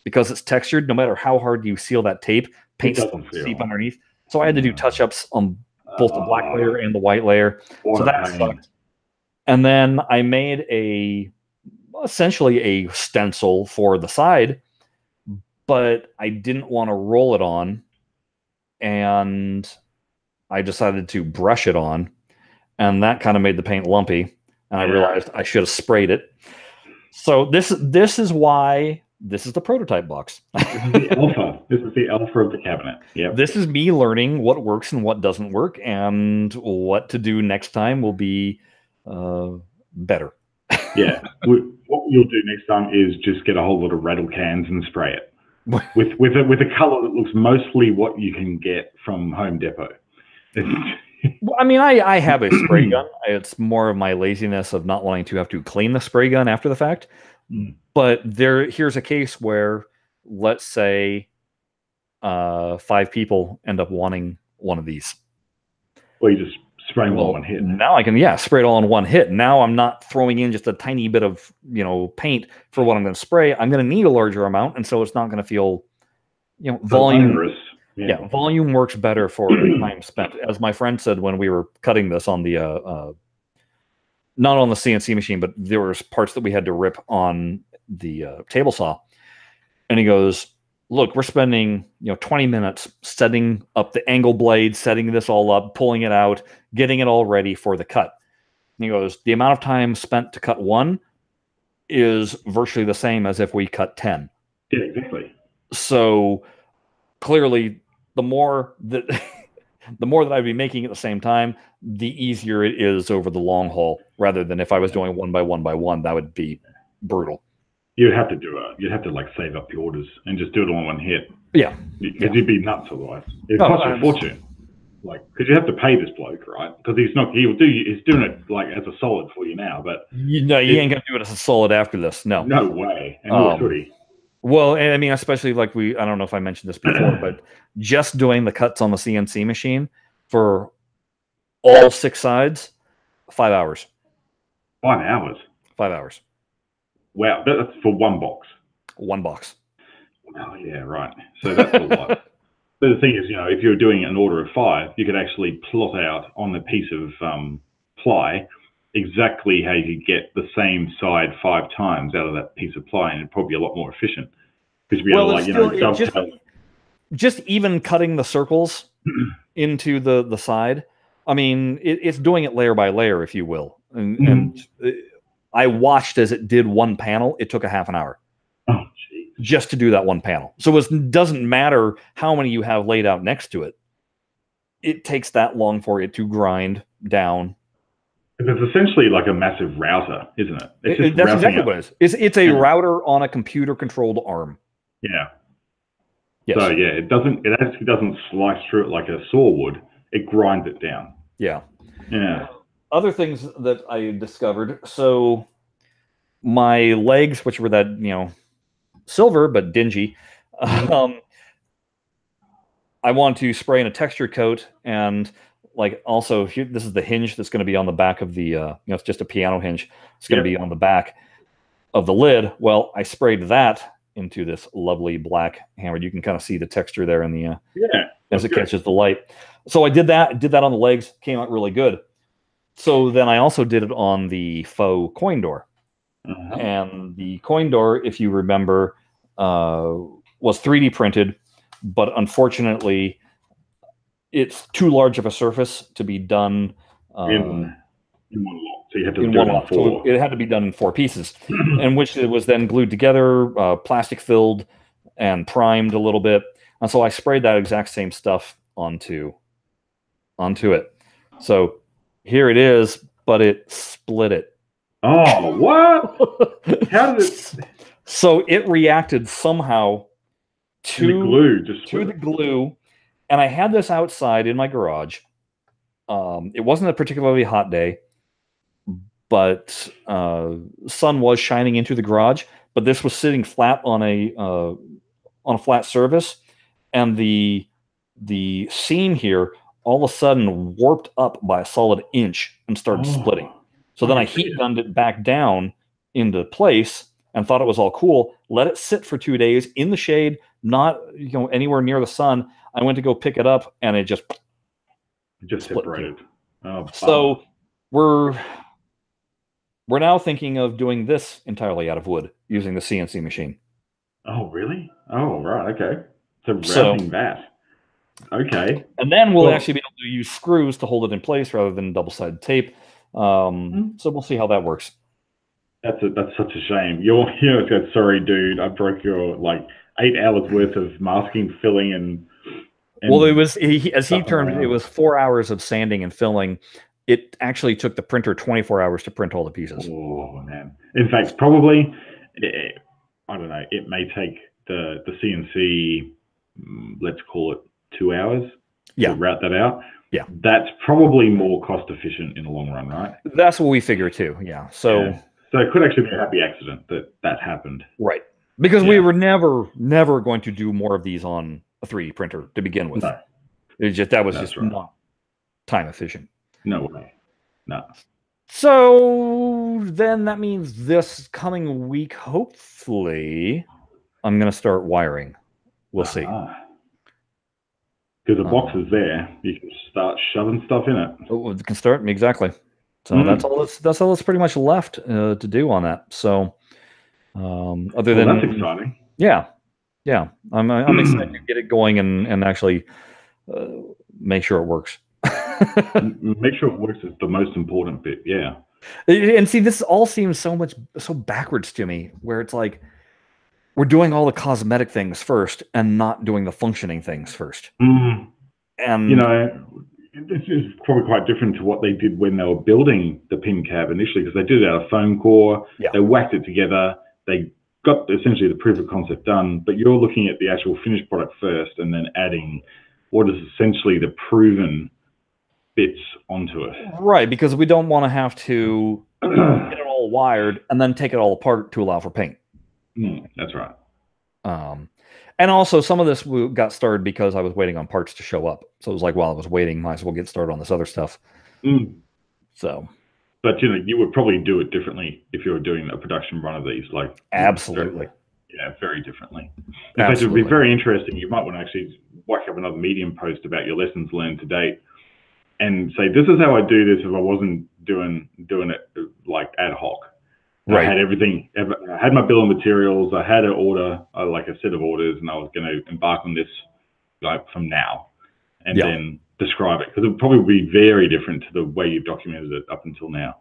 because it's textured, no matter how hard you seal that tape, paint doesn't seep underneath. So I had to do touch-ups on both the black layer and the white layer. So that sucked. And then I made essentially a stencil for the side, but I didn't want to roll it on. And I decided to brush it on, and that kind of made the paint lumpy. And I realized I should have sprayed it. So this is why this is the prototype box. This is the alpha. This is the alpha of the cabinet. Yeah. This is me learning what works and what doesn't work, and what to do next time will be better. Yeah. What you'll do next time is just get a whole lot of rattle cans and spray it. with a color that looks mostly what you can get from Home Depot. Well, I mean, I have a spray gun. It's more of my laziness of not wanting to have to clean the spray gun after the fact. But here's a case where, let's say, 5 people end up wanting one of these. Well, you just spray them all in one hit. Now I can, spray it all in one hit. Now I'm not throwing in just a tiny bit of, paint for what I'm going to spray. I'm going to need a larger amount, and so it's not going to so volume. Yeah, volume works better for time spent. As my friend said when we were cutting this on the, not on the CNC machine, but there was parts that we had to rip on the table saw. And he goes, look, we're spending 20 minutes setting up the angle blade, setting this all up, pulling it out, getting it all ready for the cut. He goes, the amount of time spent to cut one is virtually the same as if we cut 10. Yeah, exactly. So clearly, the more that the more that I'd be making at the same time, the easier it is over the long haul, rather than if I was doing one by one, that would be brutal. You'd have to do it. You'd have to like save up the orders and just do it all in one hit. Yeah. Because you'd be nuts otherwise. It costs you a fortune. Like, because you have to pay this bloke, right? Because he's doing it like as a solid for you now, but he ain't gonna do it as a solid after this. No way. And nor should he. Well, I mean, especially like I don't know if I mentioned this before, but just doing the cuts on the CNC machine for all 6 sides, 5 hours. 5 hours. 5 hours. Wow, that's for one box. One box. Oh yeah, right. So that's a lot. But the thing is, if you're doing an order of 5, you could actually plot out on the piece of ply exactly how you could get the same side 5 times out of that piece of ply, and it'd probably be a lot more efficient. Because you'd be able to, dovetail. Just even cutting the circles into the side, I mean, it's doing it layer by layer, if you will. And I watched as it did one panel. It took a half an hour. Oh, geez. Just to do that one panel. So it doesn't matter how many you have laid out next to it. It takes that long for it to grind down. It's essentially like a massive router, isn't it? That's exactly what it is. It's a router on a computer-controlled arm. Yeah. Yes. So yeah, it actually doesn't slice through it like a saw would. It grinds it down. Yeah. Yeah. Other things that I discovered. So my legs, which were that, silver but dingy, I want to spray in a texture coat, and like also here, this is the hinge that's going to be on the back of the it's just a piano hinge. It's going to be on the back of the lid. Well, I sprayed that into this lovely black hammer. You can kind of see the texture there in the as it catches the light. So I did that on the legs, came out really good. So then I also did it on the faux coin door. And the coin door, if you remember, was 3D printed, but unfortunately, it's too large of a surface to be done in one lot. So you had to do it in 4. So it had to be done in 4 pieces, in which it was then glued together, plastic filled, and primed a little bit. And so I sprayed that exact same stuff onto it. So here it is, but it split it. Oh, what? How did it? So it reacted somehow to the glue, and I had this outside in my garage. It wasn't a particularly hot day, but sun was shining into the garage. But this was sitting flat on a flat surface, and the seam here all of a sudden warped up by a solid inch and started splitting. So then I heat gunned it back down into place and thought it was all cool. Let it sit for 2 days in the shade, not anywhere near the sun. I went to go pick it up, and it just separated. Oh, so we're now thinking of doing this entirely out of wood using the CNC machine. Oh, really? Oh, right. Okay. So wrapping that. Okay. And then we'll actually be able to use screws to hold it in place rather than double-sided tape. So we'll see how that works. That's such a shame. You're sorry, dude. I broke your 8 hours worth of masking, filling, and well, it was as he termed it, it was 4 hours of sanding and filling. It actually took the printer 24 hours to print all the pieces. Oh man! In fact, probably I don't know. It may take the CNC, let's call it 2 hours. To route that out. Yeah, that's probably more cost efficient in the long run, right? That's what we figure too. Yeah. So it could actually be a happy accident that happened. Right. Because we were never going to do more of these on a 3D printer to begin with. No. That was just not time efficient. No way. No. So then that means this coming week, hopefully, I'm going to start wiring. We'll see. Because the box is there, you can start shoving stuff in it. Oh, you can start exactly. So that's all that's pretty much left to do on that. So other than that's exciting. Yeah. I'm excited to get it going and actually make sure it works. Make sure it works is the most important bit. Yeah. And see, this all seems so backwards to me, where it's like we're doing all the cosmetic things first and not doing the functioning things first. Mm. And You know, this is probably quite different to what they did when they were building the pin cab initially, because they did it out of foam core, yeah, they whacked it together, they got essentially the proof of concept done, but you're looking at the actual finished product first and then adding what is essentially the proven bits onto it. right, because we don't want to have to get it all wired and then take it all apart to allow for paint. That's right. And also, some of this got started because I was waiting on parts to show up. So it was like, while I was waiting, might as well get started on this other stuff. So, but you know, you would probably do it differently if you were doing a production run of these. Like, absolutely, very differently. In fact, it would be very interesting. You might want to actually whack up another Medium post about your lessons learned to date, and say, this is how I do this if I wasn't doing it like ad hoc. Right. I had everything. I had my bill of materials. I had an order, like a set of orders, and I was going to embark on this like from now, and then describe it, because it would probably be very different to the way you've documented it up until now.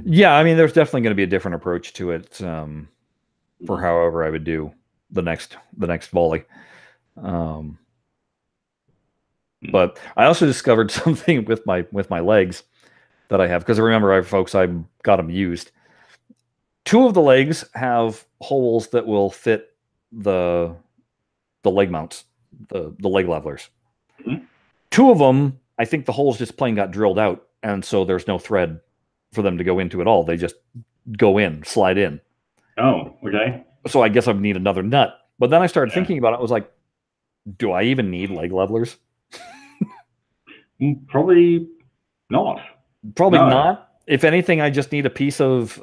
Yeah, I mean, there's definitely going to be a different approach to it for however I would do the next volley. But I also discovered something with my legs that I have, because remember, folks, I got them used. 2 of the legs have holes that will fit the leg mounts, the leg levelers. 2 of them, I think the holes just plain got drilled out, and so there's no thread for them to go into at all. They just go in, slide in. Oh, okay. So I guess I would need another nut. But then I started thinking about it. I was like, do I even need leg levelers? Probably not. Probably not. If anything, I just need a piece of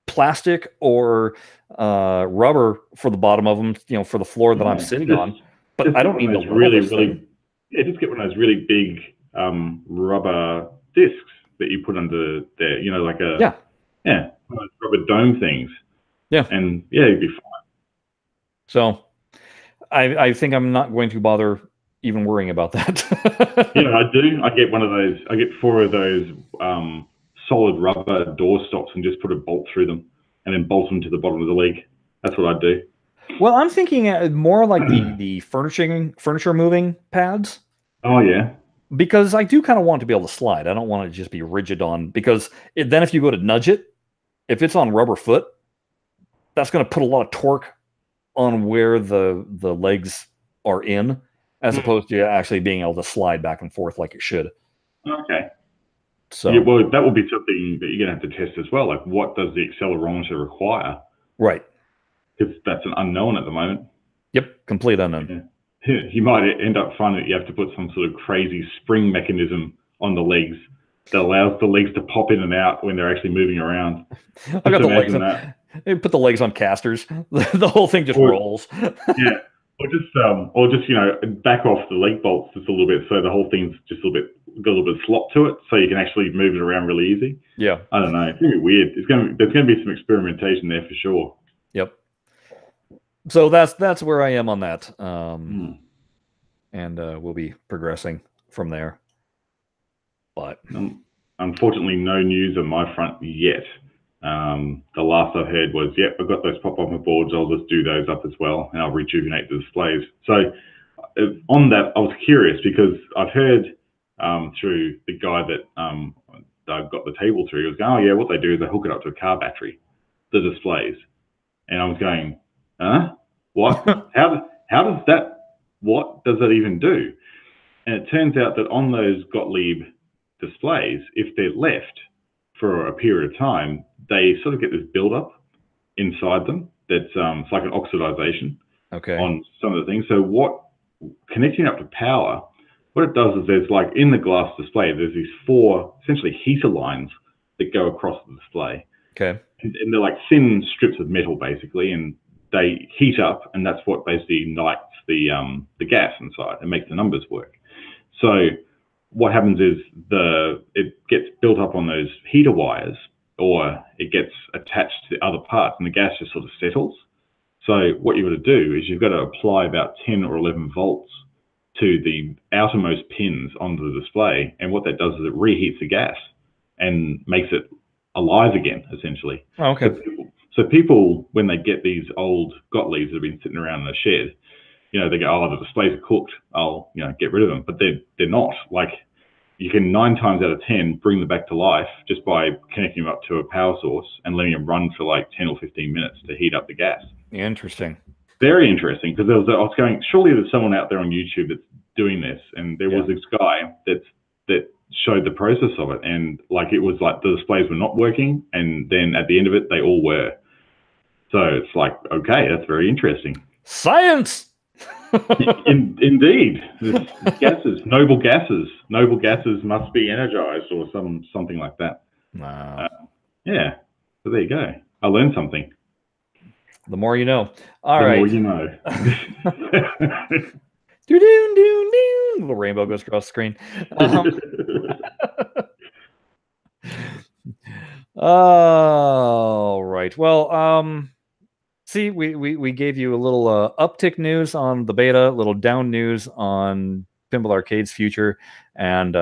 plastic or rubber for the bottom of them, you know, for the floor that I'm sitting on. But I don't need those really. Yeah, just get one of those really big rubber discs that you put under there. You know, like one of those rubber dome things. Yeah, and you'd be fine. So, I think I'm not going to bother even worrying about that. I do. I get one of those. I get 4 of those solid rubber door stops and just put a bolt through them, and then bolt them to the bottom of the leg. That's what I do. Well, I'm thinking more like the furniture moving pads. Oh yeah. Because I do kind of want to be able to slide. I don't want to just be rigid on, because then if you go to nudge it, if it's on rubber foot, that's going to put a lot of torque on where the legs are in, as opposed to actually being able to slide back and forth like it should. Okay. So well, that will be something that you're going to have to test as well. Like, what does the accelerometer require? Right. Because that's an unknown at the moment. Yep, complete unknown. Yeah. You might end up finding that you have to put some sort of crazy spring mechanism on the legs that allows the legs to pop in and out when they're actually moving around. I got the legs on. They put the legs on casters. The whole thing just rolls. Yeah. Or just back off the leg bolts just a little bit, so the whole thing's just got a little bit of slop to it, so you can actually move it around really easy. Yeah. I don't know. It's gonna be weird. There's gonna be some experimentation there for sure. Yep. So that's where I am on that. And we'll be progressing from there. But unfortunately, no news on my front yet. The last I heard was, I've got those pop-up boards. I'll just do those up as well, and I'll rejuvenate the displays. So on that, I was curious, because I've heard through the guy that I've got the table through, he was going, oh yeah, what they do is they hook it up to a car battery, the displays. And I was going, what? What does that even do? And it turns out that on those Gottlieb displays, if they're left for a period of time, they sort of get this buildup inside them that's it's like an oxidization on some of the things. So connecting up to power, what it does is there's, like, in the glass display, there's these 4 essentially heater lines that go across the display. Okay. And they're like thin strips of metal, basically, and they heat up, and that's what basically ignites the gas inside and makes the numbers work. So what happens is it gets built up on those heater wires, or it gets attached to the other parts, and the gas just sort of settles. So what you've got to do is you've got to apply about 10 or 11 volts to the outermost pins onto the display, and what that does is it reheats the gas, and makes it alive again, essentially. Oh, okay. So people, when they get these old Gottliebs that have been sitting around in a shed, they go, oh, the displays are cooked. I'll, get rid of them. But they're not. Like, you can 9 times out of 10 bring them back to life just by connecting them up to a power source and letting them run for like 10 or 15 minutes to heat up the gas. Interesting. Very interesting, because I was going, surely there's someone out there on YouTube that's doing this, and there was this guy that showed the process of it, and like it was like the displays were not working, and then at the end of it they all were. So it's like, okay, that's very interesting. Science. Indeed, noble gases must be energized, or something like that. Wow. Yeah, so there you go. I learned something. The more you know. All right. The more you know. Little rainbow goes across the screen. All right. Well, see, we gave you a little uptick news on the beta, a little down news on Pinball Arcade's future, and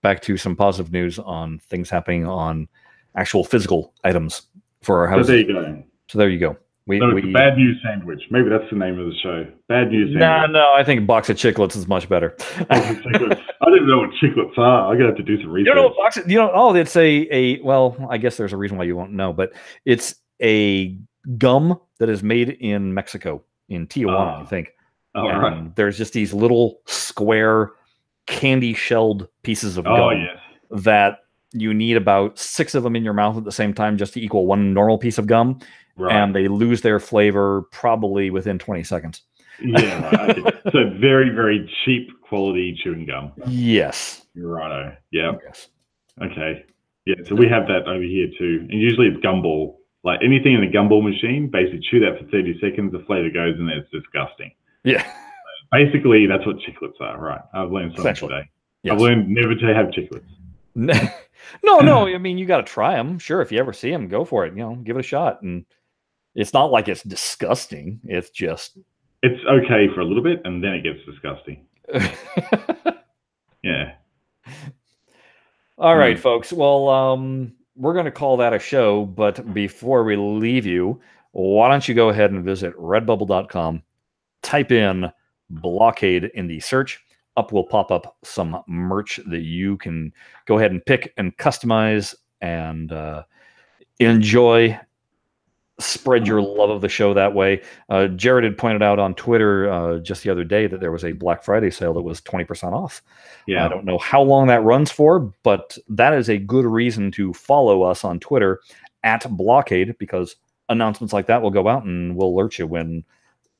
back to some positive news on things happening on actual physical items for our houses. So there you go. So there you go. It's a bad news sandwich. Maybe that's the name of the show. Bad news sandwich. No, I think a box of chiclets is much better. I don't even know what chiclets are. I'm gonna have to do some research. It's well, I guess there's a reason why you won't know, but it's a gum that is made in Mexico, in Tijuana, I think. Right. There's just these little square candy shelled pieces of gum that you need about 6 of them in your mouth at the same time just to equal 1 normal piece of gum. Right. And they lose their flavor probably within 20 seconds. Yeah, right. So very, very cheap quality chewing gum. Yes. Righto. Yeah. Yes. Okay. Yeah, so we have that over here too. And usually it's gumball. Like anything in the gumball machine, basically chew that for 30 seconds, the flavor goes in there, it's disgusting. Yeah. So basically, that's what chiclets are, right? I've learned something today. Yes. I've learned never to have chiclets. No, I mean, you got to try them. Sure, if you ever see them, go for it. Give it a shot. And it's not like it's disgusting. It's just... It's okay for a little bit, and then it gets disgusting. Yeah. All right, folks. Well, we're going to call that a show, but before we leave you, why don't you go ahead and visit redbubble.com, type in BlahCade in the search. Up will pop up some merch that you can go ahead and pick and customize and enjoy. Spread your love of the show that way. Jared had pointed out on Twitter just the other day that there was a Black Friday sale that was 20% off. Yeah. I don't know how long that runs for, but that is a good reason to follow us on Twitter at BlahCade, because announcements like that will go out and we'll alert you when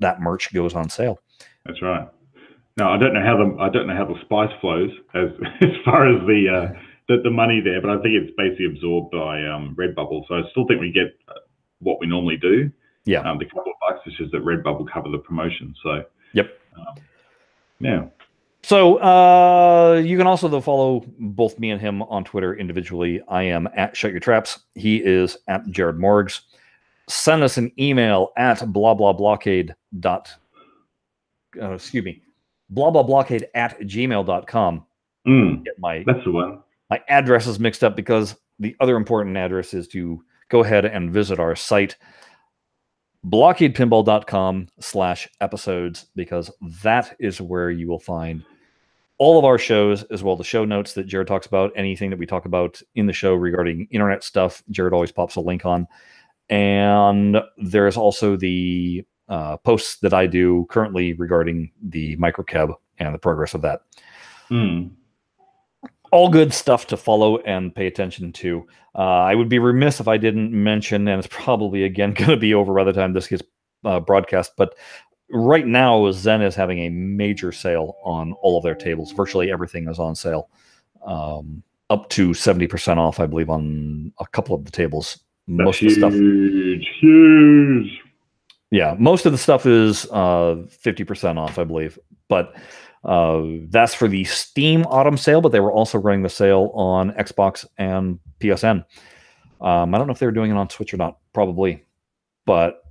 that merch goes on sale. That's right. Now, I don't know how the spice flows as far as the money there, but I think it's basically absorbed by Redbubble. So I still think we get what we normally do. Yeah. The couple of bucks, it's just that Redbubble cover the promotion. So yep. Yeah. So you can also follow both me and him on Twitter individually. I am at Shut Your Traps. He is at Jared Morgs. Send us an email at BlahCade at gmail.com. That's the one. My address is mixed up because the other important address is to go ahead and visit our site, BlahCadePinball.com/episodes, because that is where you will find all of our shows, as well as the show notes that Jared talks about. Anything that we talk about in the show regarding internet stuff, Jared always pops a link on. And there's also the posts that I do currently regarding the microcab and the progress of that. All good stuff to follow and pay attention to. I would be remiss if I didn't mention, and it's probably, again, going to be over by the time this gets broadcast, but right now, Zen is having a major sale on all of their tables. Virtually everything is on sale. Up to 70% off, I believe, on a couple of the tables. Most of the stuff. Huge. Yeah, most of the stuff is 50% off, I believe. But that's for the Steam Autumn sale, but they were also running the sale on Xbox and PSN. I don't know if they were doing it on Switch or not, probably. But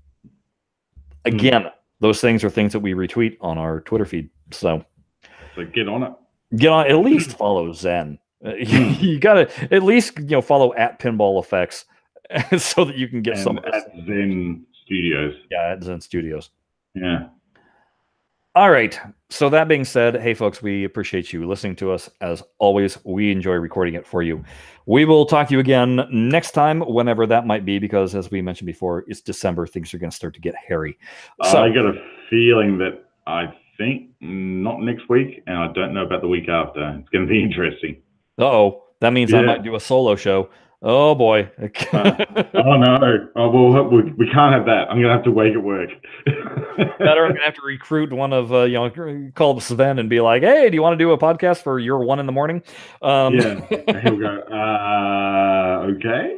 again, those things are things that we retweet on our Twitter feed. So get on it. Get on, at least follow Zen. You gotta at least follow at Pinball Effects so that you can get and some of this. at Zen Studios. Yeah, at Zen Studios. Yeah. All right. So that being said, hey folks, we appreciate you listening to us. As always, we enjoy recording it for you. We will talk to you again next time, whenever that might be, because as we mentioned before, it's December. Things are going to start to get hairy. So I got a feeling that I think not next week, and I don't know about the week after. It's going to be interesting. Uh-oh. That means I might do a solo show. Oh boy. Oh no. Oh well, we can't have that. I'm gonna have to wake at work. Better, I'm gonna have to recruit one of call Sven and be like, hey, do you want to do a podcast for your 1 in the morning? Yeah. He'll go, okay.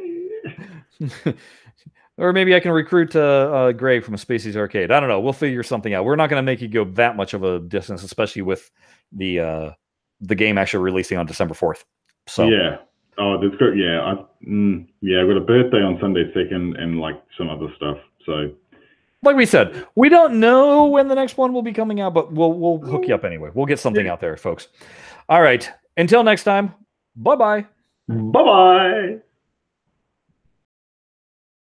Or maybe I can recruit Greg from a Species Arcade. I don't know. We'll figure something out. We're not going to make you go that much of a distance, especially with the game actually releasing on December 4th. So yeah. Oh, that's good. Yeah. I've got a birthday on Sunday 2nd and like some other stuff. So, like we said, we don't know when the next one will be coming out, but we'll hook you up anyway. We'll get something out there, folks. All right. Until next time. Bye-bye. Bye-bye.